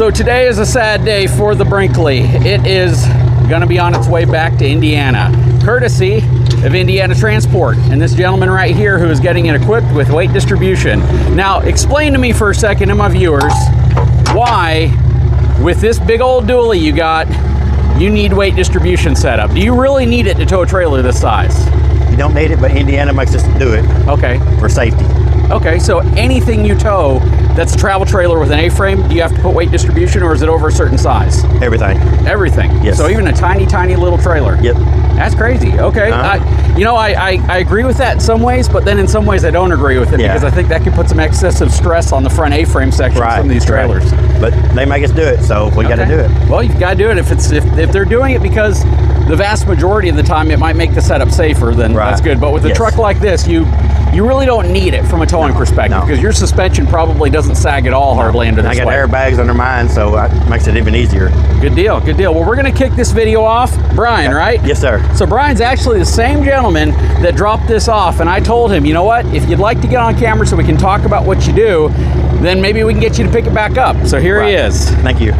So today is a sad day for the Brinkley. It is gonna be on its way back to Indiana, courtesy of Indiana Transport, and this gentleman right here who is getting it equipped with weight distribution. Now, explain to me for a second to my viewers why, with this big old dually you got, you need weight distribution setup. Do you really need it to tow a trailer this size? You don't need it, but Indiana makes us do it. Okay. For safety. Okay, so anything you tow that's a travel trailer with an A-frame, do you have to put weight distribution, or is it over a certain size? Everything. Everything? Yes. So even a tiny, tiny little trailer? Yep. That's crazy. Okay. I agree with that in some ways, but then in some ways I don't agree with it because I think that could put some excessive stress on the front A-frame section of some of these trailers. Right. But they make us do it, so we got to do it. Well, you've got to do it. If they're doing it because the vast majority of the time it might make the setup safer, then that's good. But with a truck like this, you really don't need it from a towing perspective because your suspension probably doesn't sag at all hardly under this. I got airbags under mine, so it makes it even easier. Good deal, good deal. Well, we're going to kick this video off. Brian, right? Yes, sir. So Brian's actually the same gentleman that dropped this off, and I told him, you know what, if you'd like to get on camera so we can talk about what you do, then maybe we can get you to pick it back up. So here he is. Thank you.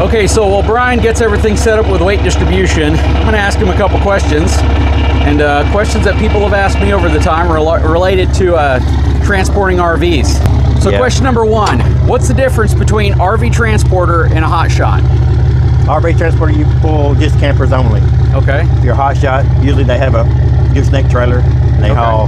Okay, so while Brian gets everything set up with weight distribution, I'm going to ask him a couple questions, and questions that people have asked me over the time related to transporting RVs. So question number one, what's the difference between RV transporter and a hotshot? RV transporter, you pull just campers only. Okay. If you're a hotshot, usually they have a Gooseneck trailer, and they haul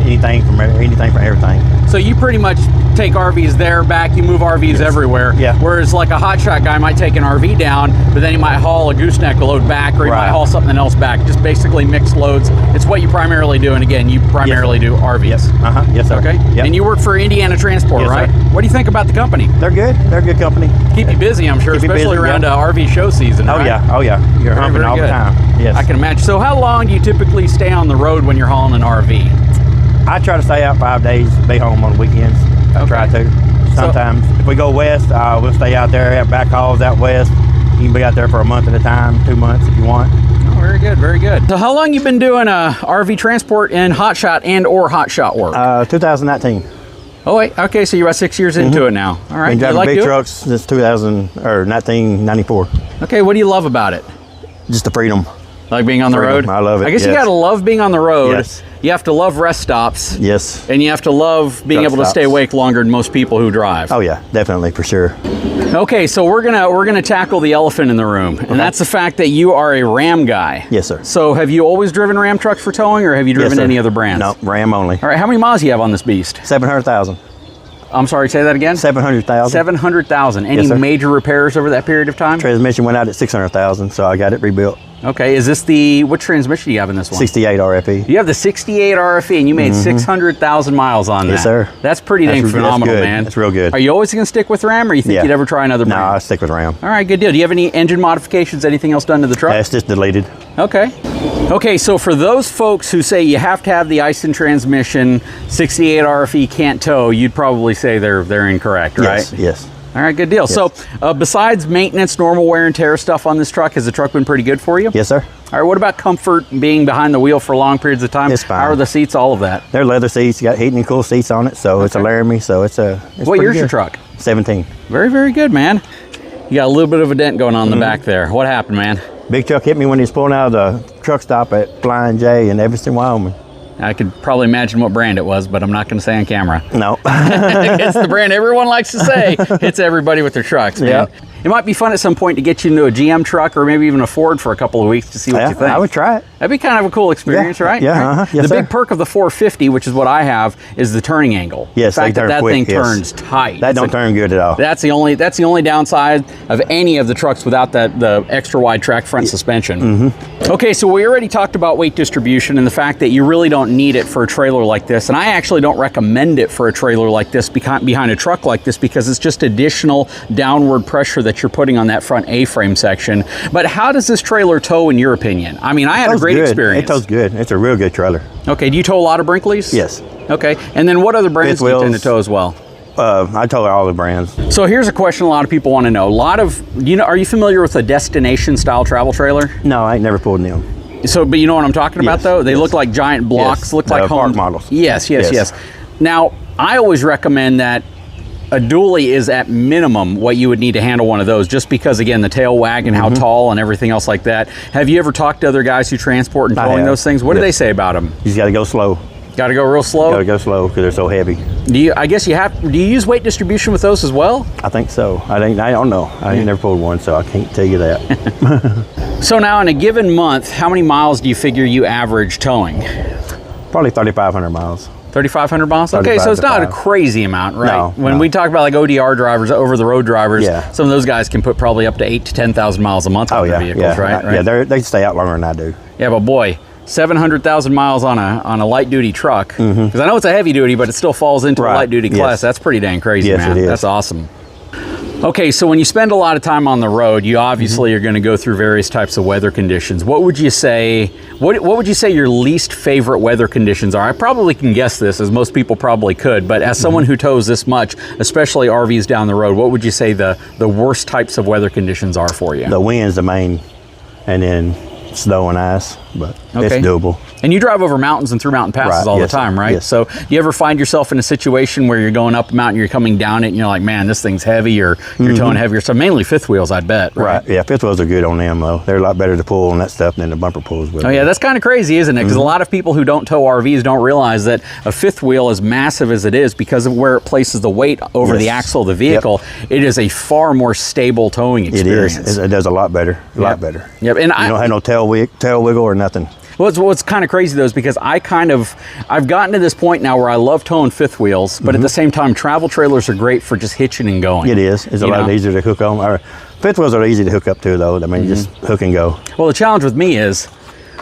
anything from everything. So you pretty much take RVs there, back, you move RVs everywhere. Yeah. Whereas like a hotshot guy might take an RV down, but then he might haul a Gooseneck load back, or he might haul something else back. Just basically mixed loads. It's what you primarily do, and again, you primarily do RVs. Yes. Yes, sir. Okay. Yep. And you work for Indiana Transport, right? Sir. What do you think about the company? They're good. They're a good company. Keep you busy, I'm sure, especially around RV show season. Oh, right? Oh yeah. You're humping all the time. Yes. I can imagine. So how long do you typically stay on the road when you're hauling an RV? I try to stay out 5 days, be home on weekends. I try to. Sometimes if we go west, we'll stay out there, have back hauls out west. You can be out there for a month at a time, 2 months if you want. Oh, very good, very good. So how long you been doing RV transport and hotshot or hotshot work? 2019. Oh wait, okay, so you're about 6 years into it now. All right. Been driving big trucks since 1994. Okay, what do you love about it? Just the freedom. Like being on the road? I love it. I guess you gotta love being on the road. Yes. You have to love rest stops. Yes. And you have to love being able to stay awake longer than most people who drive. Oh yeah, definitely, for sure. Okay, so we're gonna tackle the elephant in the room, and that's the fact that you are a Ram guy. Yes, sir. So have you always driven Ram trucks for towing, or have you driven any other brands? No, Ram only. All right, how many miles do you have on this beast? 700,000. I'm sorry, say that again? 700,000. 700,000. Any major repairs over that period of time? Transmission went out at 600,000, so I got it rebuilt. Okay, is this what transmission do you have in this one? 68 RFE. You have the 68 RFE, and you made 600,000 miles on that. Yes, sir. That's pretty dang phenomenal, man. That's real good. Are you always going to stick with Ram, or you think you'd ever try another brand? No, I'll stick with Ram. All right, good deal. Do you have any engine modifications, anything else done to the truck? That's just deleted. Okay. Okay, so for those folks who say you have to have the Ison transmission, 68 RFE can't tow, you'd probably say they're incorrect, right? Yes, yes. All right, good deal. Yes. So besides maintenance, normal wear and tear stuff on this truck, has the truck been pretty good for you? Yes, sir. All right, what about comfort, being behind the wheel for long periods of time? It's fine. How are the seats, all of that? They're leather seats. You got heating and cool seats on it, so it's a Laramie, so it's what year's your truck? 17. Very, very good, man. You got a little bit of a dent going on in the back there. What happened, man? Big truck hit me when he was pulling out of the truck stop at Flying J in Evanston, Wyoming. I could probably imagine what brand it was, but I'm not going to say on camera. No. It's the brand everyone likes to say. Hits everybody with their trucks, man. Yeah. It might be fun at some point to get you into a GM truck or maybe even a Ford for a couple of weeks to see what you think. I would try it. That'd be kind of a cool experience, right? Yeah, Yes, the big perk of the 450, which is what I have, is the turning angle. Yes, the fact that thing turns tight. That don't turn good at all. That's the only downside of any of the trucks without the extra wide track front suspension. Okay, so we already talked about weight distribution and the fact that you really don't need it for a trailer like this, and I actually don't recommend it for a trailer like this behind a truck like this because it's just additional downward pressure that you're putting on that front A-frame section. But how does this trailer tow in your opinion? I mean, I had a great experience. It tows good. It's a real good trailer. Okay, do you tow a lot of Brinkleys? Yes. Okay, and then what other brands do you tend to tow as well? I told all the brands. So here's a question a lot of people want to know. Are you familiar with a destination style travel trailer? No, I ain't never pulled them. So, but you know what I'm talking about, though? They look like giant blocks, look like park models. Yes. Now, I always recommend that a dually is at minimum what you would need to handle one of those, just because, again, the tail wag and how tall and everything else like that. Have you ever talked to other guys who transport and towing those things? What do they say about them? You just got to go slow. Got to go real slow? Got to go slow because they're so heavy. Do you use weight distribution with those as well? I think so. I don't know. I ain't never pulled one, so I can't tell you that. So now in a given month, how many miles do you figure you average towing? Probably 3,500 miles. 3,500 miles? Okay, so it's not a crazy amount, right? No, when we talk about like ODR drivers, over-the-road drivers, some of those guys can put probably up to 8,000 to 10,000 miles a month on their vehicles, right? Yeah, they stay out longer than I do. Yeah, but boy, 700,000 miles on a light-duty truck, because I know it's a heavy-duty, but it still falls into a light-duty class. That's pretty dang crazy, man. It is. That's awesome. Okay, so when you spend a lot of time on the road, you obviously are going to go through various types of weather conditions. What would you say? What would you say your least favorite weather conditions are? I probably can guess this, as most people probably could. But as someone who tows this much, especially RVs down the road, what would you say the worst types of weather conditions are for you? The wind's the main, and then snow and ice, but it's doable. And you drive over mountains and through mountain passes all the time, right? Yes. So you ever find yourself in a situation where you're going up a mountain, you're coming down it, and you're like, man, this thing's heavy, or you're towing heavier? So mainly fifth wheels, I bet, right? Yeah, fifth wheels are good on them, though. They're a lot better to pull on that stuff than the bumper pulls with. Oh, yeah, that's kind of crazy, isn't it? Because a lot of people who don't tow RVs don't realize that a fifth wheel, as massive as it is, because of where it places the weight over the axle of the vehicle, it is a far more stable towing experience. It is. It does a lot better, a lot better. Yep. And you don't have no tail wiggle or nothing. Well, what's kind of crazy though is because I've gotten to this point now where I love towing fifth wheels, but at the same time, travel trailers are great for just hitching and going. It is. It's a lot easier to hook on. Fifth wheels are easy to hook up to, though. I mean, just hook and go. Well, the challenge with me is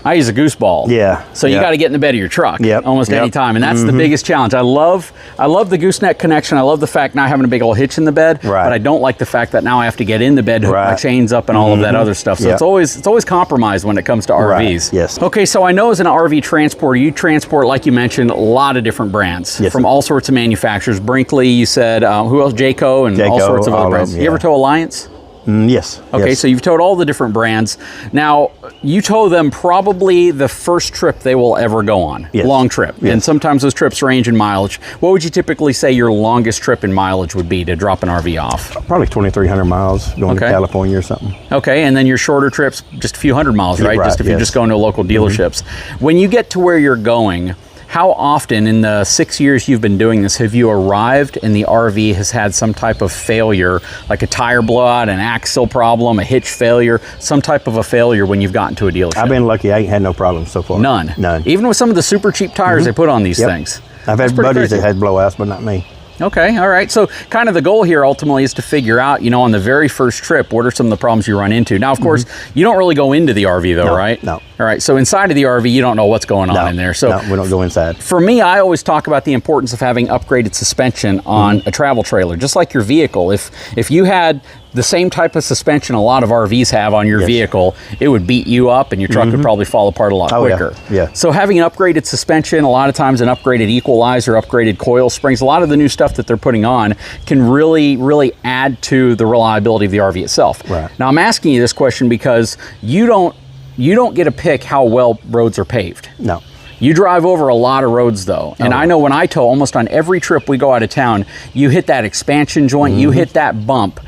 I use a goose ball. Yeah. So you got to get in the bed of your truck almost any time, and that's the biggest challenge. I love the gooseneck connection. I love the fact not having a big old hitch in the bed, but I don't like the fact that now I have to get in the bed, hook my chains up, and all of that other stuff. So it's always compromised when it comes to RVs. Yes. Okay, so I know as an RV transporter, you transport, like you mentioned, a lot of different brands from all sorts of manufacturers. Brinkley, you said, who else? Jayco, and all sorts of other brands. You ever tow Alliance? Yes. Okay, so you've towed all the different brands. Now, you tow them probably the first trip they will ever go on, long trip. And sometimes those trips range in mileage. What would you typically say your longest trip in mileage would be to drop an RV off? Probably 2,300 miles going to California or something. Okay, and then your shorter trips, just a few hundred miles, right? Just if you're just going to local dealerships. When you get to where you're going, how often in the 6 years you've been doing this have you arrived and the RV has had some type of failure, like a tire blowout, an axle problem, a hitch failure, some type of a failure when you've gotten to a dealership? I've been lucky. I ain't had no problems so far. None? None. Even with some of the super cheap tires they put on these things? I've had buddies that had blowouts, but not me. Okay, all right. So kind of the goal here ultimately is to figure out, on the very first trip, what are some of the problems you run into? Now, of course, you don't really go into the RV though, right? No. All right, so inside of the RV, you don't know what's going on in there. So no, we don't go inside. For me, I always talk about the importance of having upgraded suspension on a travel trailer, just like your vehicle. If you had the same type of suspension a lot of RVs have on your vehicle, it would beat you up and your truck would probably fall apart a lot quicker. Yeah. So having an upgraded suspension, a lot of times an upgraded equalizer, upgraded coil springs, a lot of the new stuff that they're putting on can really, really add to the reliability of the RV itself. Right. Now I'm asking you this question because you don't get to pick how well roads are paved. No. You drive over a lot of roads though. And I know when I tow, almost on every trip we go out of town, you hit that expansion joint, you hit that bump,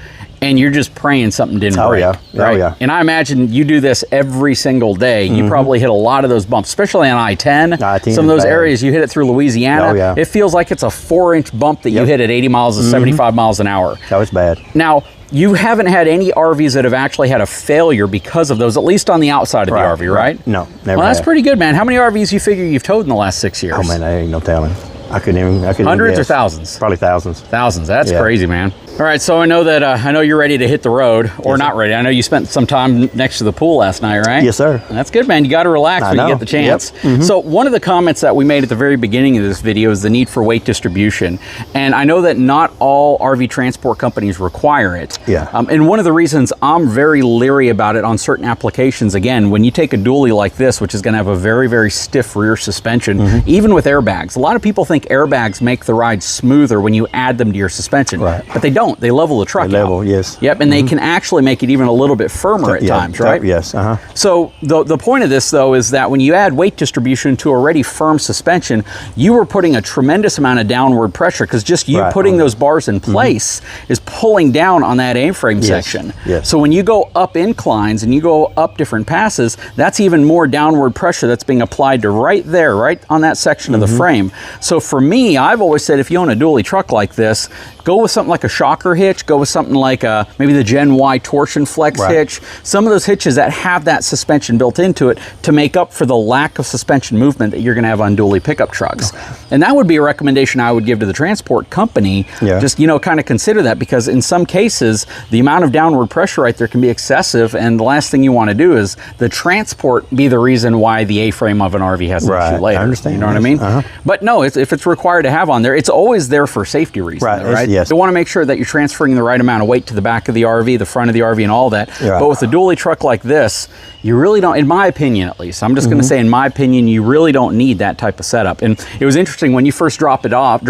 and you're just praying something didn't break. Yeah. Right? Oh, yeah. And I imagine you do this every single day. You probably hit a lot of those bumps, especially on I-10. Some of those areas you hit it through Louisiana. Oh, yeah. It feels like it's a 4-inch bump that you hit at 80 miles to 75 miles an hour. That was bad. Now, you haven't had any RVs that have actually had a failure because of those, at least on the outside of the RV, right? No, never. Well, that's pretty good, man. How many RVs you figure you've towed in the last 6 years? Oh man, I ain't no telling. I couldn't even Hundreds guess. or thousands? Probably thousands. Thousands. That's crazy, man. All right, so I know that I know you're ready to hit the road, or not ready. I know you spent some time next to the pool last night, right? Yes, sir. And that's good, man. You got to relax when you get the chance. Yep. So one of the comments that we made at the very beginning of this video is the need for weight distribution, and I know that not all RV transport companies require it. Yeah. And one of the reasons I'm very leery about it on certain applications, again, when you take a dually like this, which is going to have a very, very stiff rear suspension, even with airbags. A lot of people think airbags make the ride smoother when you add them to your suspension, but they don't. They level the truck out. Yes. Yep, and they can actually make it even a little bit firmer at times, right? Yes. So the point of this, though, is that when you add weight distribution to already firm suspension, you are putting a tremendous amount of downward pressure, because just you putting those bars in place is pulling down on that A-frame section. Yes. So when you go up inclines and you go up different passes, that's even more downward pressure that's being applied to right there, right on that section of the frame. So for me, I've always said, if you own a dually truck like this, go with something like a shocker hitch, go with something like maybe the Gen Y torsion flex hitch, some of those hitches that have that suspension built into it to make up for the lack of suspension movement that you're going to have on dually pickup trucks. And that would be a recommendation I would give to the transport company. Just, you know, kind of consider that, because in some cases, the amount of downward pressure right there can be excessive, and the last thing you want to do is the transport be the reason why the A-frame of an RV has an issue later. I understand. You know what I mean? But no, if it's required to have on there, it's always there for safety reasons, right? Yes. You want to make sure that you're transferring the right amount of weight to the back of the RV, the front of the RV, and all that. But with a dually truck like this, you really don't, in my opinion at least, I'm just going to say in my opinion, you really don't need that type of setup. And it was interesting when you first dropped it off,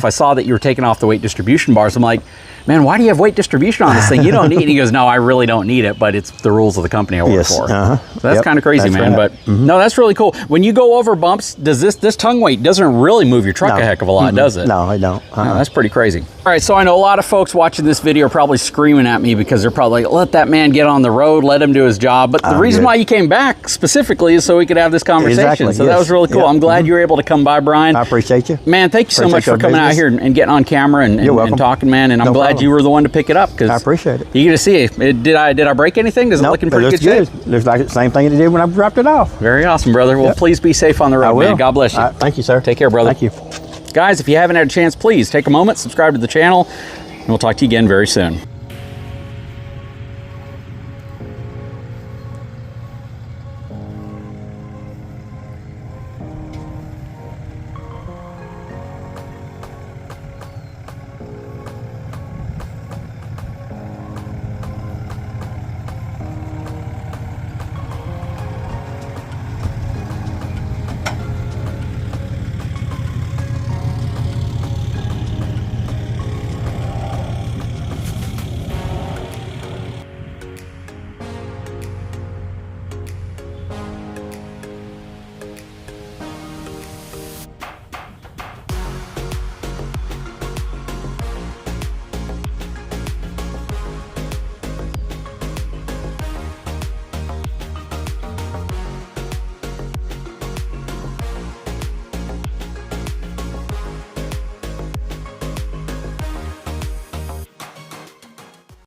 I saw that you were taking off the weight distribution bars. I'm like, man, why do you have weight distribution on this thing? You don't need it. He goes, no, I really don't need it, but it's the rules of the company I work for. So that's kind of crazy, man. But no, that's really cool. When you go over bumps, does this tongue weight doesn't really move your truck a heck of a lot, does it? No, I don't. No, that's pretty crazy. All right, so I know a lot of folks watching this video are probably screaming at me, because they're probably like, let that man get on the road, let him do his job. But the reason why you came back specifically is so we could have this conversation. So that was really cool. I'm glad you were able to come by, Brian. I appreciate you. Man, thank you so much for coming out here and getting on camera and talking, man. And I'm glad you were the one to pick it up, because I appreciate it. You get to see it. Did I break anything? Does it look in pretty good shape? Looks like the same thing it did when I dropped it off. Very awesome, brother. Well, please be safe on the road, man. God bless you. Thank you, sir. Take care, brother. Thank you. Guys, if you haven't had a chance, please take a moment, subscribe to the channel, and we'll talk to you again very soon.